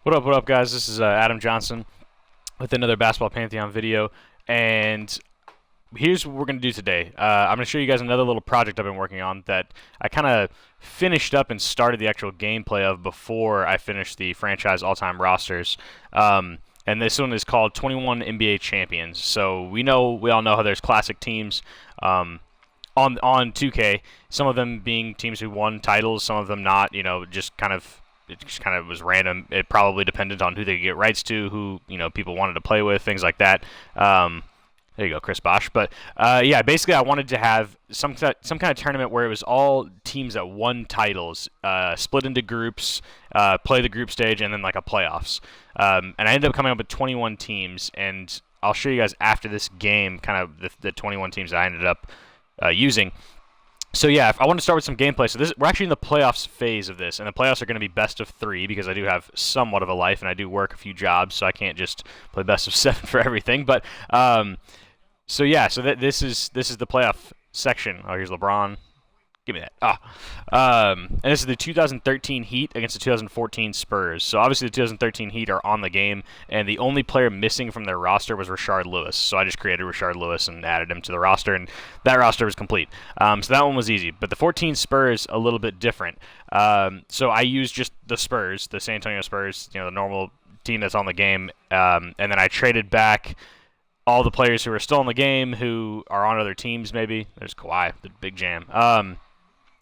What up, guys? This is Adam Johnson with another Basketball Pantheon video, and here's what we're going to do today. I'm going to show you guys another little project I've been working on that I kind of finished up and started the actual gameplay of before I finished the franchise all-time rosters. And this one is called 21 NBA Champions. So we all know how there's classic teams. On 2K, some of them being teams who won titles, some of them not. It just kind of was random. It probably depended on who they could get rights to, who people wanted to play with, things like that. There you go, Chris Bosh. But yeah, basically, I wanted to have some kind of tournament where it was all teams that won titles, split into groups, play the group stage, and then like a playoffs. And I ended up coming up with 21 teams, and I'll show you guys after this game, kind of the 21 teams that I ended up using. So yeah, I want to start with some gameplay. So we're actually in the playoffs phase of this, and the playoffs are going to be best of 3 because I do have somewhat of a life and I do work a few jobs, so I can't just play best of 7 for everything. But so yeah, this is the playoff section. Oh, here's LeBron. Give me that. And this is the 2013 Heat against the 2014 Spurs. So obviously the 2013 Heat are on the game, and the only player missing from their roster was Rashard Lewis. So I just created Rashard Lewis and added him to the roster, and that roster was complete. So that one was easy. But the 14 Spurs, a little bit different. So I used just the Spurs, the San Antonio Spurs, the normal team that's on the game, and then I traded back all the players who are still in the game who are on other teams maybe. There's Kawhi, the big jam.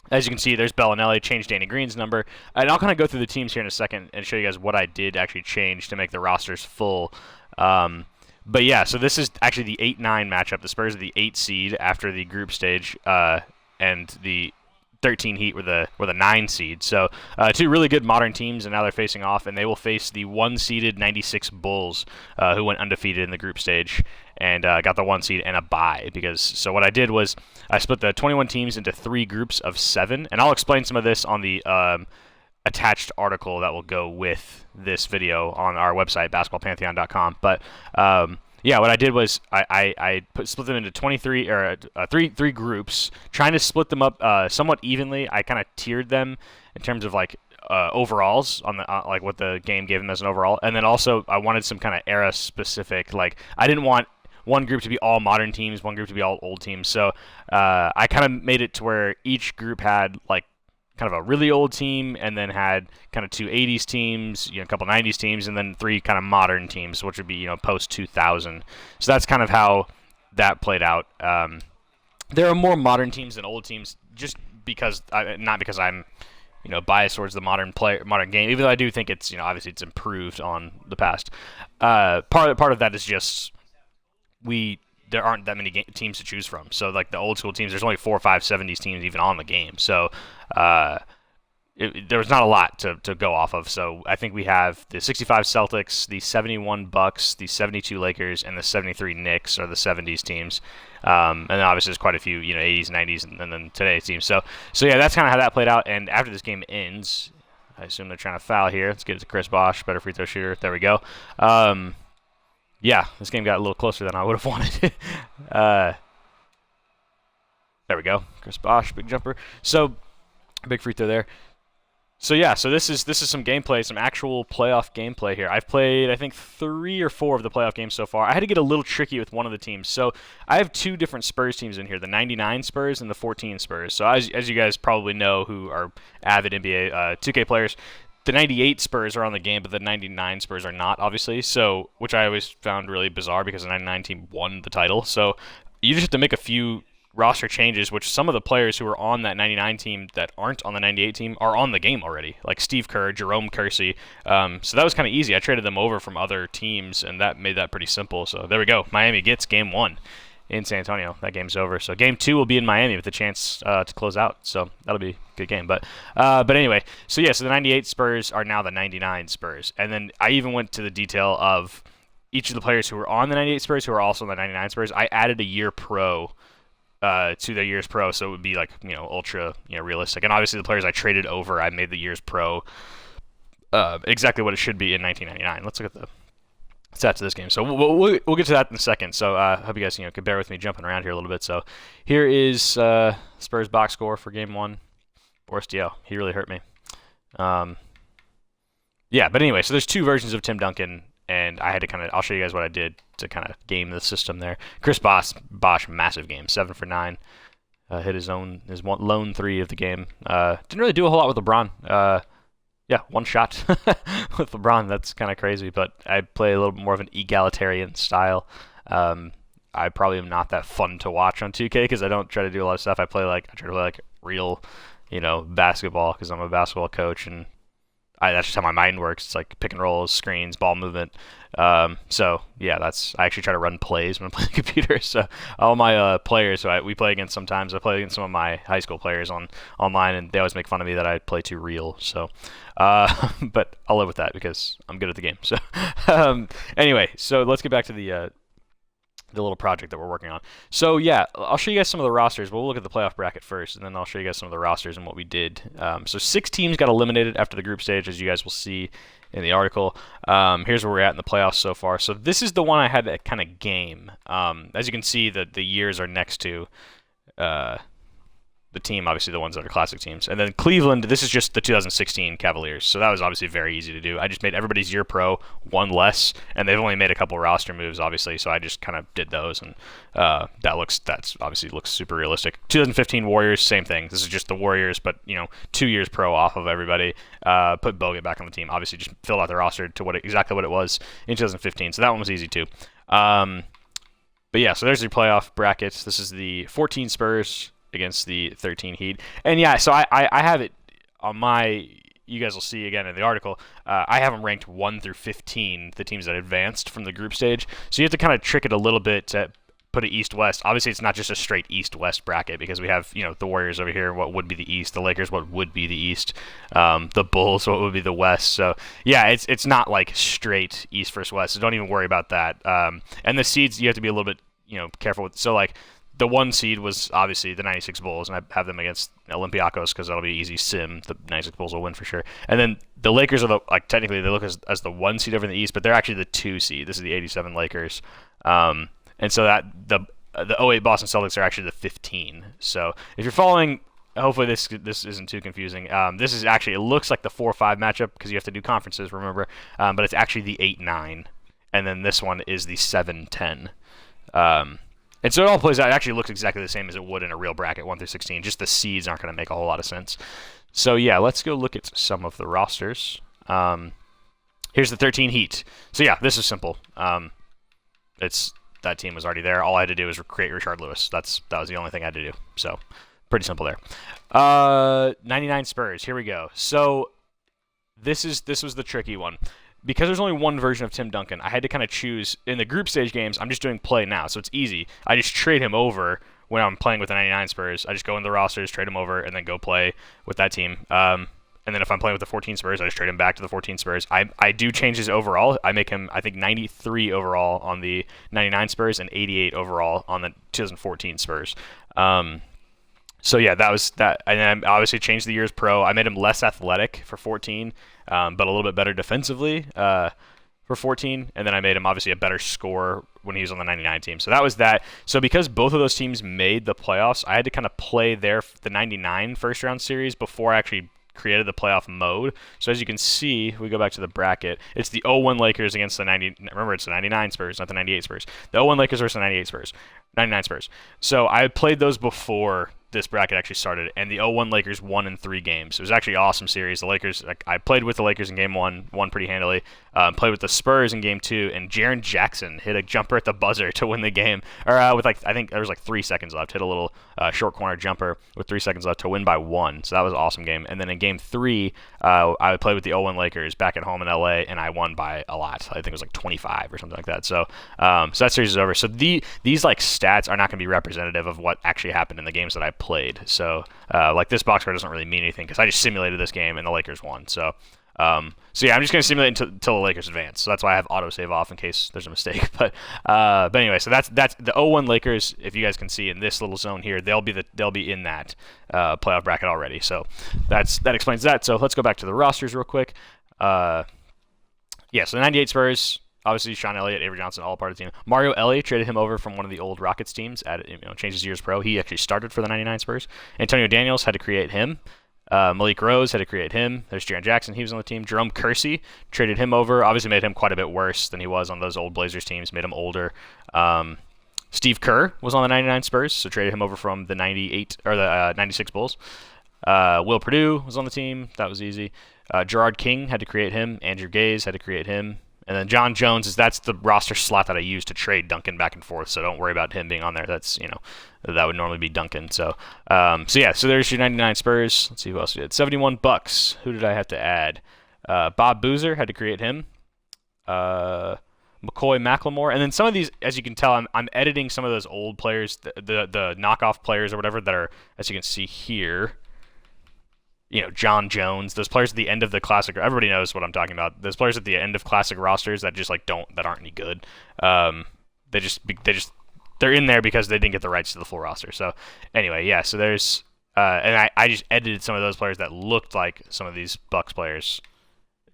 As you can see, there's Bellinelli, changed Danny Green's number. And I'll kind of go through the teams here in a second and show you guys what I did actually change to make the rosters full. But yeah, so this is actually the 8-9 matchup. The Spurs are the 8 seed after the group stage, and the 13 Heat were the 9 seed. So two really good modern teams, and now they're facing off, and they will face the 1-seeded 96 Bulls, who went undefeated in the group stage and got the 1 seed and a bye. So what I did was I split the 21 teams into 3 groups of 7, and I'll explain some of this on the attached article that will go with this video on our website, basketballpantheon.com. But yeah, what I did was I split them into 23 or three groups, trying to split them up somewhat evenly. I kind of tiered them in terms of like overalls on the like what the game gave them as an overall, and then also I wanted some kind of era specific. Like I didn't want one group to be all modern teams, one group to be all old teams. So I kind of made it to where each group had like kind of a really old team, and then had kind of 2 80s teams, a couple 90s teams, and then 3 kind of modern teams, which would be post 2000. So that's kind of how that played out. There are more modern teams than old teams, just because not because I'm biased towards the modern game, even though I do think it's obviously it's improved on the past. Part of that is just there aren't that many teams to choose from. So like the old school teams, there's only 4 or 5 70s teams even on the game. So there was not a lot to go off of. So I think we have the 65 Celtics, the 71 Bucks, the 72 Lakers, and the 73 Knicks are the 70s teams. And then obviously there's quite a few 80s, 90s, and then today's teams. So yeah, that's kind of how that played out. And after this game ends, I assume they're trying to foul here. Let's get it to Chris Bosh, better free throw shooter. There we go. Yeah, this game got a little closer than I would have wanted. There we go. Chris Bosh, big jumper. So, big free throw there. So yeah, so this is some gameplay, some actual playoff gameplay here. I've played, I think, 3 or 4 of the playoff games so far. I had to get a little tricky with one of the teams. So I have 2 different Spurs teams in here, the 99 Spurs and the 14 Spurs. So as you guys probably know who are avid NBA 2K players, the 98 Spurs are on the game, but the 99 Spurs are not, obviously. So, which I always found really bizarre because the 99 team won the title. So, you just have to make a few roster changes, which some of the players who are on that 99 team that aren't on the 98 team are on the game already, like Steve Kerr, Jerome Kersey. So that was kind of easy. I traded them over from other teams, and that made that pretty simple. So there we go. Miami gets game 1 in San Antonio. That game's over. So game 2 will be in Miami with a chance to close out. So that'll be a good game. But anyway, so yeah, so the 98 Spurs are now the 99 Spurs. And then I even went to the detail of each of the players who were on the 98 Spurs who are also on the 99 Spurs. I added a year pro to their years pro, so it would be like ultra realistic. And obviously the players I traded over, I made the years pro exactly what it should be in 1999. Let's look at the stats of this game. So we'll get to that in a second. So I hope you guys could bear with me jumping around here a little bit. So here is Spurs box score for game 1. Boris Diaw, he really hurt me. Yeah, but anyway, so there's two versions of Tim Duncan, and I had to I'll show you guys what I did to kind of game the system there. Chris Bosh, massive game, 7 for 9. Hit his one lone three of the game. Didn't really do a whole lot with LeBron. Yeah, one shot with LeBron. That's kind of crazy, but I play a little bit more of an egalitarian style. I probably am not that fun to watch on 2K because I don't try to do a lot of stuff. I try to play like real, basketball because I'm a basketball coach, and that's just how my mind works. It's like pick and rolls, screens, ball movement. So yeah, I actually try to run plays when I'm playing the computer. So all my players, we play against sometimes. I play against some of my high school players online, and they always make fun of me that I play too real. So, but I'll live with that because I'm good at the game. So anyway, so let's get back to the little project that we're working on. So yeah, I'll show you guys some of the rosters. We'll look at the playoff bracket first, and then I'll show you guys some of the rosters and what we did. So 6 teams got eliminated after the group stage, as you guys will see in the article. Here's where we're at in the playoffs so far. So this is the one I had to kind of game. As you can see, the years are next to the team, obviously the ones that are classic teams. And then Cleveland, this is just the 2016 Cavaliers. So that was obviously very easy to do. I just made everybody's year pro one less, and they've only made a couple roster moves, obviously. So I just kind of did those, and that's obviously looks super realistic. 2015 Warriors, same thing. This is just the Warriors, but 2 years pro off of everybody. Put Bogut back on the team. Obviously, just filled out the roster to exactly what it was in 2015. So that one was easy too. But yeah, so there's your playoff brackets. This is the 14 Spurs against the 13 Heat. And yeah, so I have it on my, you guys will see again in the article, I have them ranked 1 through 15, the teams that advanced from the group stage. So you have to kind of trick it a little bit to put it East-West. Obviously, it's not just a straight East-West bracket because we have, the Warriors over here, what would be the East, the Lakers, what would be the East, the Bulls, what would be the West. So yeah, it's not like straight East versus West, so don't even worry about that. And the seeds, you have to be a little bit, careful with. So like, the 1 seed was obviously the 96 Bulls, and I have them against Olympiacos because that'll be easy sim. The 96 Bulls will win for sure. And then the Lakers are technically they look as the 1 seed over in the East, but they're actually the 2 seed. This is the 87 Lakers. And so that the 08 Boston Celtics are actually the 15. So if you're following, hopefully this isn't too confusing. This is actually, it looks like the 4-5 matchup because you have to do conferences, remember. But it's actually the 8-9. And then this one is the 7-10. And so it all plays out. It actually looks exactly the same as it would in a real bracket, 1 through 16. Just the seeds aren't going to make a whole lot of sense. So yeah, let's go look at some of the rosters. Here's the 13 Heat. So yeah, this is simple. That team was already there. All I had to do was create Rashard Lewis. That was the only thing I had to do. So pretty simple there. 99 Spurs. Here we go. So this was the tricky one. Because there's only one version of Tim Duncan, I had to kind of choose. In the group stage games, I'm just doing play now, so it's easy. I just trade him over when I'm playing with the 99 Spurs. I just go in the rosters, trade him over, and then go play with that team. And then if I'm playing with the 14 Spurs, I just trade him back to the 14 Spurs. I do change his overall. I make him, I think, 93 overall on the 99 Spurs and 88 overall on the 2014 Spurs. So yeah, that was that. And then I obviously changed the year's pro. I made him less athletic for 14, but a little bit better defensively for 14. And then I made him obviously a better scorer when he was on the 99 team. So that was that. So because both of those teams made the playoffs, I had to kind of play the 99 first round series before I actually created the playoff mode. So as you can see, we go back to the bracket. It's the 0-1 Lakers against the 90. Remember, it's the 99 Spurs, not the 98 Spurs. The 0-1 Lakers versus the 99 Spurs. So I played those before this bracket actually started, and the 0-1 Lakers won in 3 games. It was actually an awesome series. The Lakers, I played with the Lakers in game 1, won pretty handily. Played with the Spurs in game 2, and Jaren Jackson hit a jumper at the buzzer to win the game. Or with I think there was 3 seconds left. Hit a little short corner jumper with 3 seconds left to win by 1. So that was an awesome game. And then in game 3, I played with the 0-1 Lakers back at home in LA, and I won by a lot. I think it was 25 or something like that. So so that series is over. So these stats are not going to be representative of what actually happened in the games that I played. So this box score doesn't really mean anything because I just simulated this game and the Lakers won. So yeah, I'm just going to simulate until the Lakers advance. So that's why I have autosave off in case there's a mistake. But anyway, so that's the 0-1 Lakers. If you guys can see in this little zone here, they'll be in that playoff bracket already. So that explains that. So let's go back to the rosters real quick. So the 98 Spurs. Obviously, Sean Elliott, Avery Johnson, all part of the team. Mario Elie traded him over from one of the old Rockets teams. Changed his year's pro. He actually started for the 99 Spurs. Antonio Daniels had to create him. Malik Rose, had to create him. There's Jaren Jackson, he was on the team. Jerome Kersey, traded him over. Obviously made him quite a bit worse than he was on those old Blazers teams, made him older. Steve Kerr was on the 99 Spurs, so traded him over from the 98 or the 96 Bulls. Will Perdue was on the team. That was easy. Gerard King, had to create him. Andrew Gaze, had to create him. And then John Jones, that's the roster slot that I use to trade Duncan back and forth, so don't worry about him being on there. That's, that would normally be Duncan. So there's your 99 Spurs. Let's see who else we did. 71 Bucks. Who did I have to add? Bob Boozer, had to create him. McCoy McLemore. And then some of these, as you can tell, I'm editing some of those old players, the knockoff players or whatever that are, as you can see here, John Jones, those players at the end of the classic, everybody knows what I'm talking about. Those players at the end of classic rosters that just that aren't any good. They're in there because they didn't get the rights to the full roster. So anyway, yeah, so there's, and I just edited some of those players that looked like some of these Bucks players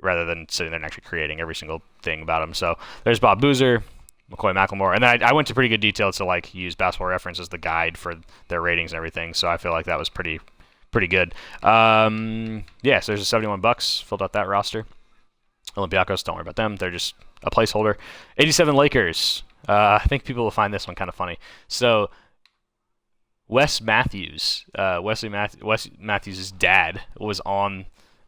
rather than sitting there and actually creating every single thing about them. So there's Bob Boozer, McCoy McLemore, and then I went to pretty good detail to use Basketball Reference as the guide for their ratings and everything. So I feel like that was pretty good. So there's a 71 Bucks, filled out that roster. Olympiacos, don't worry about them. They're just a placeholder. 87 Lakers. I think people will find this one kind of funny. So Wes Matthews, Wesley Matthews' dad was on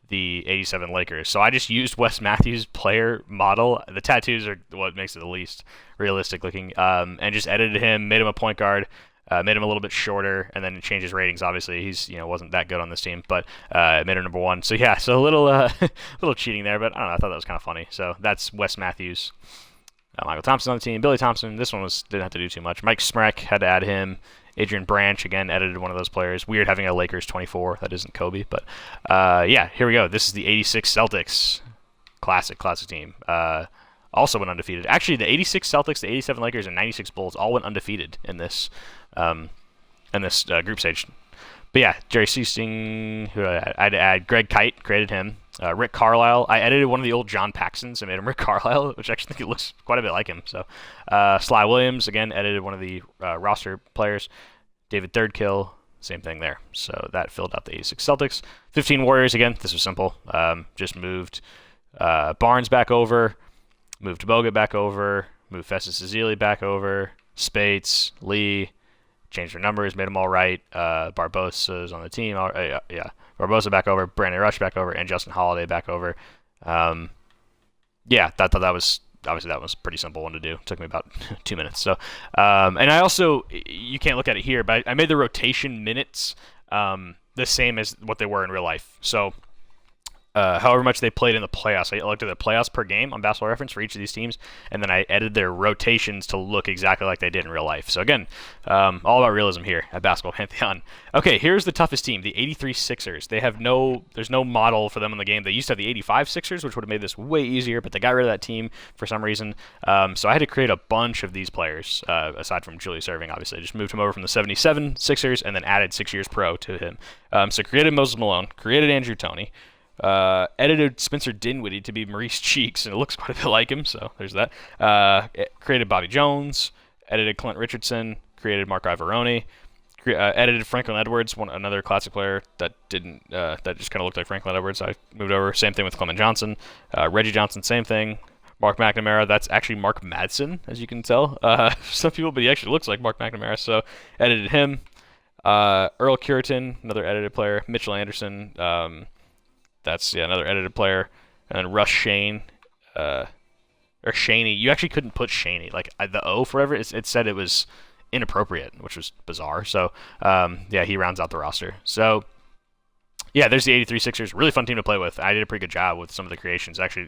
the 87 Lakers. So I just used Wes Matthews' player model. The tattoos are what makes it the least realistic looking. And just edited him, made him a point guard. Made him a little bit shorter, and then changed his ratings. Obviously, he's wasn't that good on this team, but made him number 1. So yeah, so a little cheating there, but I don't know. I thought that was kind of funny. So that's Wes Matthews. Michael Thompson on the team. Billy Thompson. This one didn't have to do too much. Mike Smrek, had to add him. Adrian Branch, again, edited one of those players. Weird having a Lakers 24. That isn't Kobe, but here we go. This is the 86 Celtics. Classic team. Also went undefeated. Actually, the 86 Celtics, the 87 Lakers, and 96 Bulls all went undefeated in this group stage. But yeah, Jerry Seasting, who I had to add. Greg Kite, created him. Rick Carlisle, I edited one of the old John Paxsons and made him Rick Carlisle, which I actually think it looks quite a bit like him. So Sly Williams, again, edited one of the roster players. David Thirdkill, same thing there. So that filled out the 86 Celtics. 15 Warriors, again, this was simple. Just moved Barnes back over, moved Bogut back over, moved Festus Ezeli back over, Spates, Lee, changed their numbers, made them all right. Barbosa's on the team. Barbosa back over, Brandon Rush back over, and Justin Holiday back over. Thought that was, obviously that was a pretty simple one to do. It took me about 2 minutes. So, and I also, you can't look at it here, but I made the rotation minutes the same as what they were in real life. So, however much they played in the playoffs. I looked at the playoffs per game on Basketball Reference for each of these teams, and then I edited their rotations to look exactly like they did in real life. So again, all about realism here at Basketball Pantheon. Okay, here's the toughest team, the 83 Sixers. There's no model for them in the game. They used to have the 85 Sixers, which would have made this way easier, but they got rid of that team for some reason. So I had to create a bunch of these players, aside from Julius Erving, obviously. I just moved him over from the 77 Sixers and then added 6 years pro to him. So created Moses Malone, created Andrew Toney, edited Spencer Dinwiddie to be Maurice Cheeks, and it looks quite a bit like him, so there's that. Created Bobby Jones, edited Clint Richardson, created Mark Ivoroni, edited Franklin Edwards, another classic player that didn't that just kind of looked like Franklin Edwards. I moved over. Same thing with Clement Johnson, Reggie Johnson, same thing. Mark McNamara, that's actually Mark Madsen, as you can tell. Some people, but he actually looks like Mark McNamara, so edited him. Earl Curitan, another edited player. Mitchell Anderson, that's another edited player, and then Russ Shane, or Shaney. You actually couldn't put Shaney, like the O forever. It said it was inappropriate, which was bizarre. So he rounds out the roster. So there's the 83 Sixers. Really fun team to play with. I did a pretty good job with some of the creations. Actually,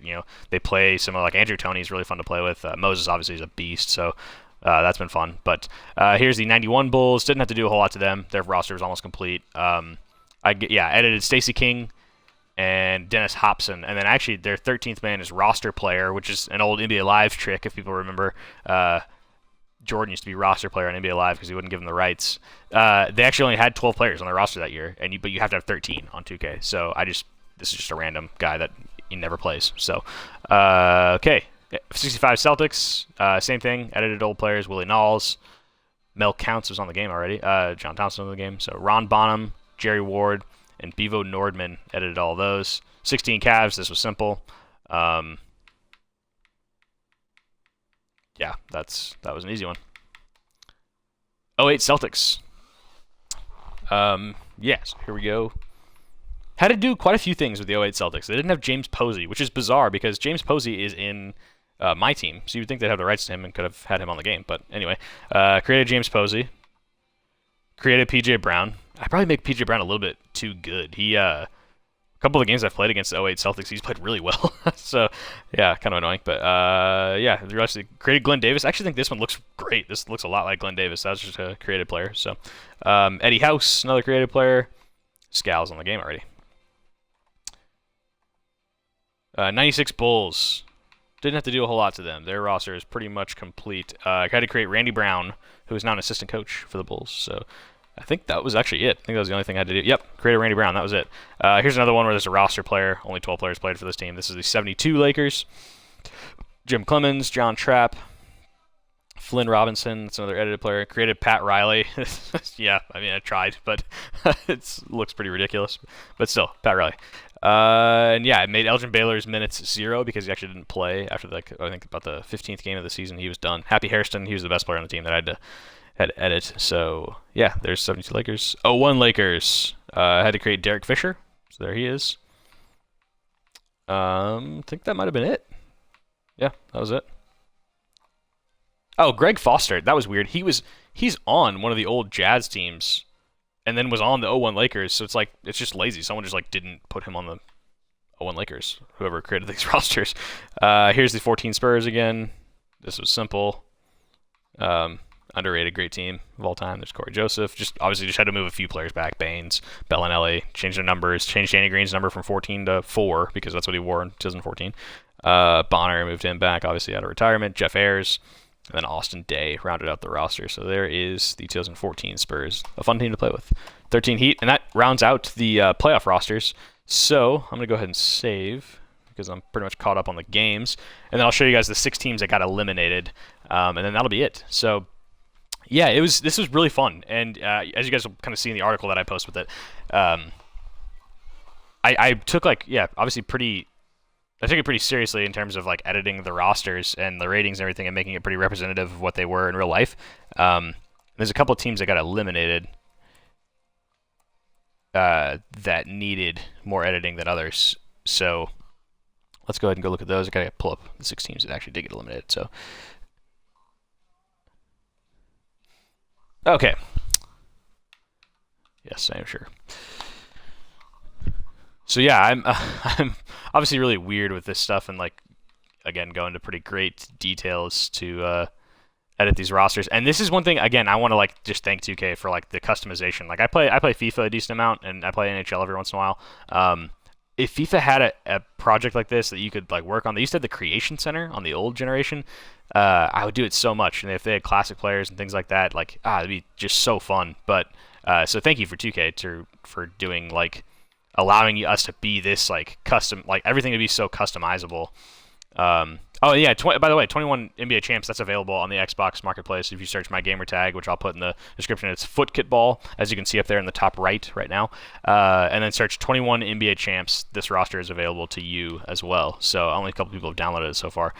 they play similar. Like Andrew Toney is really fun to play with. Moses obviously is a beast. So. That's been fun. But here's the 91 Bulls. Didn't have to do a whole lot to them. Their roster was almost complete. Edited Stacey King and Dennis Hobson. And then actually their 13th man is roster player, which is an old NBA Live trick, if people remember. Jordan used to be roster player on NBA Live because he wouldn't give them the rights. They actually only had 12 players on their roster that year, but you have to have 13 on 2K. So this is just a random guy that he never plays. So, okay. 65 Celtics, same thing. Edited old players, Willie Knowles. Mel Counts was on the game already. John Thompson was on the game. So Ron Bonham, Jerry Ward, and Bevo Nordman edited all those. 16 Cavs, this was simple. Yeah, that was an easy one. 08 Celtics. Yes, here we go. Had to do quite a few things with the 08 Celtics. They didn't have James Posey, which is bizarre because James Posey is in my team, so you'd think they'd have the rights to him and could have had him on the game. But anyway, created James Posey. Created PJ Brown. I probably make PJ Brown a little bit too good. He, a couple of the games I've played against the 08 Celtics, he's played really well. So, yeah, kind of annoying. But, yeah, the rest created Glenn Davis. I actually think this one looks great. This looks a lot like Glenn Davis. That was just a created player. So, Eddie House, another created player. Scal's on the game already. 96 Bulls. Didn't have to do a whole lot to them. Their roster is pretty much complete. I had to create Randy Brown, who is now an assistant coach for the Bulls. So I think that was actually it. I think that was the only thing I had to do. Yep, created Randy Brown. That was it. Here's another one where there's a roster player. Only 12 players played for this team. This is the 72 Lakers. Jim Clemens, John Trapp, Flynn Robinson. That's another edited player. Created Pat Riley. Yeah, I mean, I tried, but it looks pretty ridiculous. But still, Pat Riley. And yeah, I made Elgin Baylor's minutes 0 because he actually didn't play after I think about the 15th game of the season. He was done. Happy Hairston, he was the best player on the team that I had to edit. So yeah, there's 72 Lakers. 01 Lakers. I had to create Derek Fisher. So there he is. I think that might have been it. Yeah, that was it. Oh, Greg Foster. That was weird. He's on one of the old Jazz teams. And then was on the 01 Lakers, so it's just lazy. Someone just didn't put him on the 01 Lakers, whoever created these rosters. Here's the 14 Spurs again. This was simple. Underrated, great team of all time. There's Corey Joseph. Obviously just had to move a few players back. Baines, Bellinelli, change their numbers. Changed Danny Green's number from 14 to 4 because that's what he wore in 2014. Bonner moved him back, obviously out of retirement. Jeff Ayers. And then Austin Day rounded out the roster. So there is the 2014 Spurs. A fun team to play with. 13 Heat. And that rounds out the playoff rosters. So I'm going to go ahead and save because I'm pretty much caught up on the games. And then I'll show you guys the 6 teams that got eliminated. And then that'll be it. So yeah, this was really fun. And as you guys will kind of see in the article that I post with it, I took obviously I took it pretty seriously in terms of editing the rosters and the ratings and everything and making it pretty representative of what they were in real life. There's a couple of teams that got eliminated that needed more editing than others. So let's go ahead and go look at those. I gotta pull up the 6 teams that actually did get eliminated. So okay. Yes, I am sure. So yeah, I'm obviously really weird with this stuff and again go into pretty great details to edit these rosters. And this is one thing again I want to just thank 2K for the customization. I play FIFA a decent amount and I play NHL every once in a while. If FIFA had a project like this that you could work on, they used to have the Creation Center on the old generation. I would do it so much, and if they had classic players and things like that, it'd be just so fun. But so thank you for 2K for doing allowing us to be this custom, everything to be so customizable. Oh yeah, by the way, 21 NBA Champs, that's available on the Xbox Marketplace. If you search my gamer tag, which I'll put in the description, it's FootKitBall, as you can see up there in the top right now. And then search 21 NBA Champs. This roster is available to you as well. So only a couple people have downloaded it so far.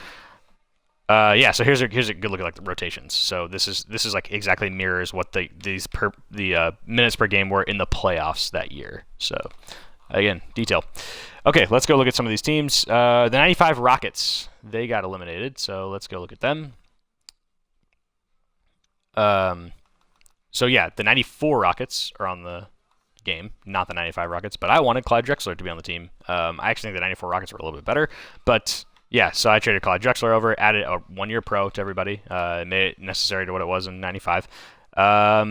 Yeah, so here's a good look at the rotations. So this is exactly mirrors what the minutes per game were in the playoffs that year. So again, detail. Okay, let's go look at some of these teams. The 95 Rockets, they got eliminated. So let's go look at them. So yeah, the 94 Rockets are on the game, not the 95 Rockets. But I wanted Clyde Drexler to be on the team. I actually think the 94 Rockets were a little bit better, but. Yeah, so I traded Clyde Drexler over, added a 1-year pro to everybody, made it necessary to what it was in 95. I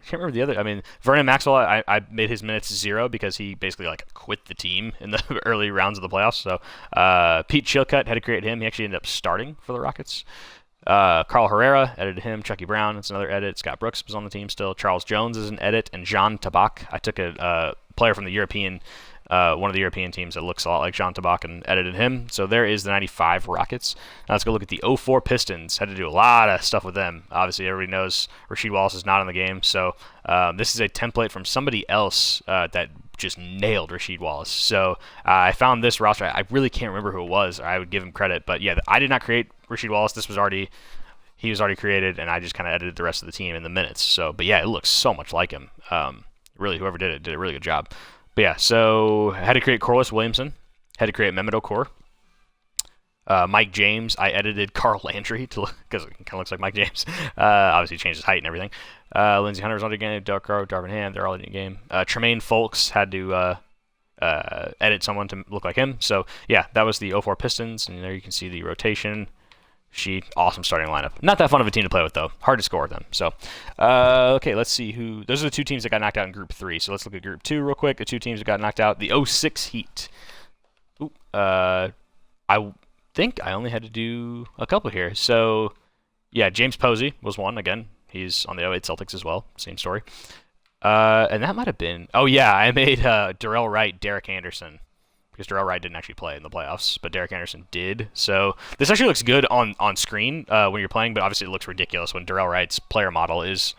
can't remember the other. I mean, Vernon Maxwell, I made his minutes 0 because he basically quit the team in the early rounds of the playoffs. So Pete Chilcutt had to create him. He actually ended up starting for the Rockets. Carl Herrera, edited him. Chucky Brown, that's another edit. Scott Brooks was on the team still. Charles Jones is an edit. And Jean Tabak, I took a player from the European one of the European teams that looks a lot like Jean Tabak and edited him. So there is the 95 Rockets. Now let's go look at the 04 Pistons. Had to do a lot of stuff with them. Obviously, everybody knows Rasheed Wallace is not in the game. So this is a template from somebody else that just nailed Rasheed Wallace. So I found this roster. I really can't remember who it was. I would give him credit, but yeah, I did not create Rasheed Wallace. He was already created, and I just kind of edited the rest of the team in the minutes. So, but yeah, it looks so much like him. Really, whoever did a really good job. But yeah, so I had to create Corliss Williamson. Had to create Mehmet Okur. Mike James, I edited Carl Landry because it kind of looks like Mike James. Obviously, changed his height and everything. Lindsey Hunter was on the game. Darko, Darvin Ham, they're all in the game. Tremaine Folks had to edit someone to look like him. So yeah, that was the 04 Pistons, and there you can see the rotation sheet. Awesome starting lineup. Not that fun of a team to play with though. Hard to score them. So okay, let's see who. Those are the two teams that got knocked out in Group 3. So let's look at Group 2 real quick. The two teams that got knocked out. The 06 Heat. Ooh, I think I only had to do a couple here. So yeah, James Posey was one again. He's on the 08 Celtics as well. Same story. And that might have been... Oh, yeah, I made Darrell Wright, Derek Anderson. Because Darrell Wright didn't actually play in the playoffs, but Derek Anderson did. So this actually looks good on screen when you're playing, but obviously it looks ridiculous when Darrell Wright's player model is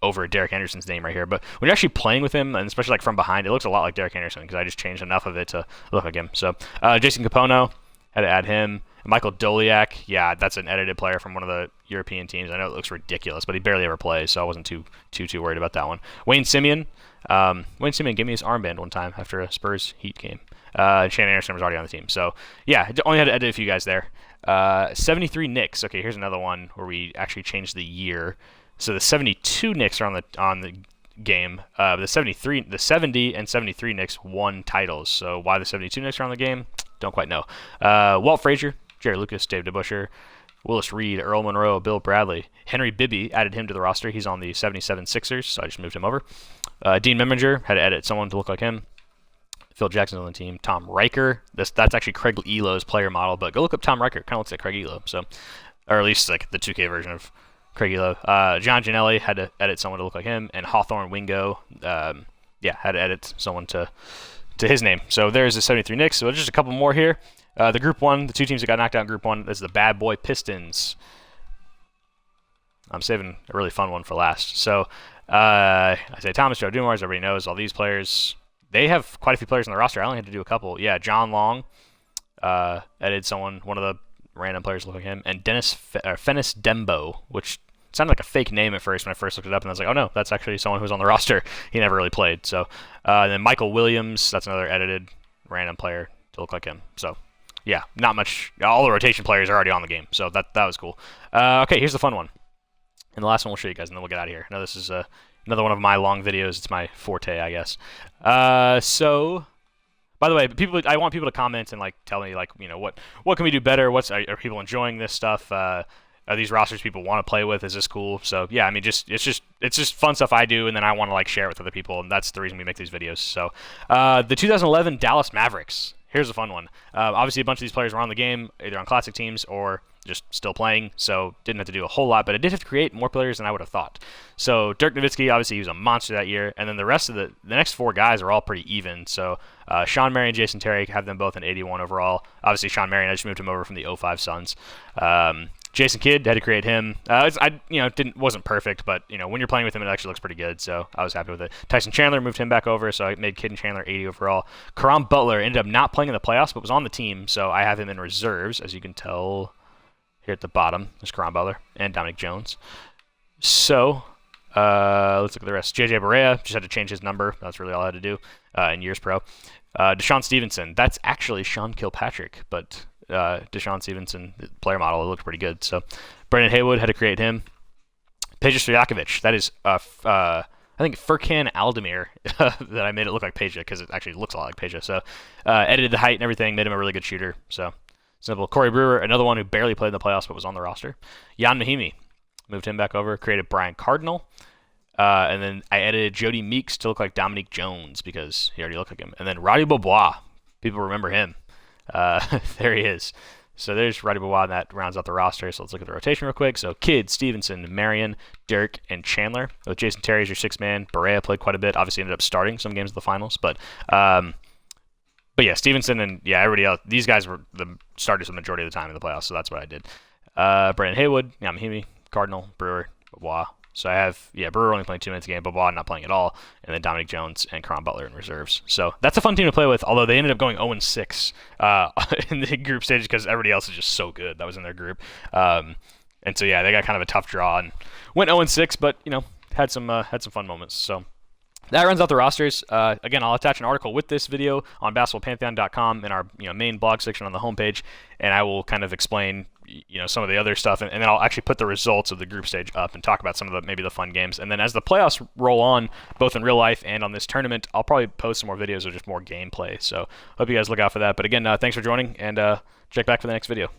over Derek Anderson's name right here. But when you're actually playing with him, and especially like from behind, it looks a lot like Derek Anderson because I just changed enough of it to look like him. So Jason Capono, had to add him. Michael Doliak, yeah, that's an edited player from one of the European teams. I know it looks ridiculous, but he barely ever plays, so I wasn't too worried about that one. Wayne Simeon gave me his armband one time after a Spurs Heat game. Shannon Anderson was already on the team, so yeah, only had to edit a few guys there. 73 Knicks. Okay, here's another one where we actually changed the year. So the 72 Knicks are on the game. The 70 and 73 Knicks won titles. So why the 72 Knicks are on the game? Don't quite know. Walt Frazier, Jerry Lucas, Dave DeBuscher, Willis Reed, Earl Monroe, Bill Bradley. Henry Bibby, added him to the roster. He's on the 77 Sixers, so I just moved him over. Dean Memminger, had to edit someone to look like him. Phil Jackson's on the team. Tom Riker. That's actually Craig Elo's player model, but go look up Tom Riker. Kind of looks like Craig Elo, so, or at least like the 2K version of Craig Elo. John Gianelli, had to edit someone to look like him, and Hawthorne Wingo, had to edit someone to his name. So there's the 73 Knicks. So just a couple more here. The Group 1, the two teams that got knocked out in Group 1, is the Bad Boy Pistons. I'm saving a really fun one for last. So Isaiah Thomas, Joe Dumars, everybody knows all these players. They have quite a few players on the roster. I only had to do a couple. Yeah, John Long, edited someone, one of the random players look like him, and Fennis Dembo, which sounded like a fake name at first when I first looked it up, and I was like, oh no, that's actually someone who was on the roster. He never really played. So and then Michael Williams, that's another edited random player to look like him. So yeah, not much. All the rotation players are already on the game, so that was cool. Okay, here's the fun one. And the last one we'll show you guys, and then we'll get out of here. I know this is another one of my long videos. It's my forte, I guess. So, by the way, I want people to comment and like tell me like what can we do better? Are people enjoying this stuff? Are these rosters people want to play with? Is this cool? So yeah, I mean, it's just fun stuff I do, and then I want to like share it with other people, and that's the reason we make these videos. So, the 2011 Dallas Mavericks. Here's a fun one. Obviously, a bunch of these players were on the game, either on classic teams or just still playing, so didn't have to do a whole lot, but I did have to create more players than I would have thought. So Dirk Nowitzki, obviously, he was a monster that year, and then the rest of the next four guys are all pretty even. So Sean Marion, Jason Terry, have them both in 81 overall. Obviously, Sean Marion, I just moved him over from the 05 Suns. Jason Kidd, had to create him. Wasn't perfect, but when you're playing with him, it actually looks pretty good. So I was happy with it. Tyson Chandler, moved him back over, so I made Kidd and Chandler 80 overall. Karam Butler ended up not playing in the playoffs, but was on the team, so I have him in reserves, as you can tell here at the bottom. There's Karam Butler and Dominic Jones. So let's look at the rest. JJ Barea just had to change his number. That's really all I had to do in years pro. Deshaun Stevenson, that's actually Sean Kilpatrick, but Deshaun Stevenson, the player model, it looked pretty good. So Brandon Haywood, had to create him. Peja Stojakovic, that is I think Furkan Aldemir that I made it look like Peja because it actually looks a lot like Peja. So edited the height and everything, made him a really good shooter. So simple. Corey Brewer, another one who barely played in the playoffs but was on the roster. Jan Mahimi, moved him back over, created Brian Cardinal. And then I edited Jody Meeks to look like Dominique Jones because he already looked like him. And then Roddy Beaubois, people remember him. There he is. So there's Roddy Beaubois, and that rounds out the roster. So let's look at the rotation real quick. So Kidd, Stevenson, Marion, Dirk, and Chandler. With Jason Terry as your sixth man. Barea played quite a bit. Obviously ended up starting some games of the finals. But yeah, Stevenson and everybody else, these guys were the starters the majority of the time in the playoffs. So that's what I did. Brandon Haywood, Jan Mahimi, Cardinal, Brewer, Beaubois, So I have, Brewer only playing 2 minutes a game, Bobois not playing at all, and then Dominic Jones and Caron Butler in reserves. So that's a fun team to play with, although they ended up going 0-6 in the group stage because everybody else is just so good that was in their group. And so, they got kind of a tough draw and went 0-6, but, had some fun moments. So that runs out the rosters. Again, I'll attach an article with this video on basketballpantheon.com in our main blog section on the homepage, and I will kind of explain some of the other stuff, and then I'll actually put the results of the group stage up and talk about some of maybe the fun games. And then as the playoffs roll on, both in real life and on this tournament, I'll probably post some more videos of just more gameplay. So hope you guys look out for that. But again, thanks for joining, and check back for the next video.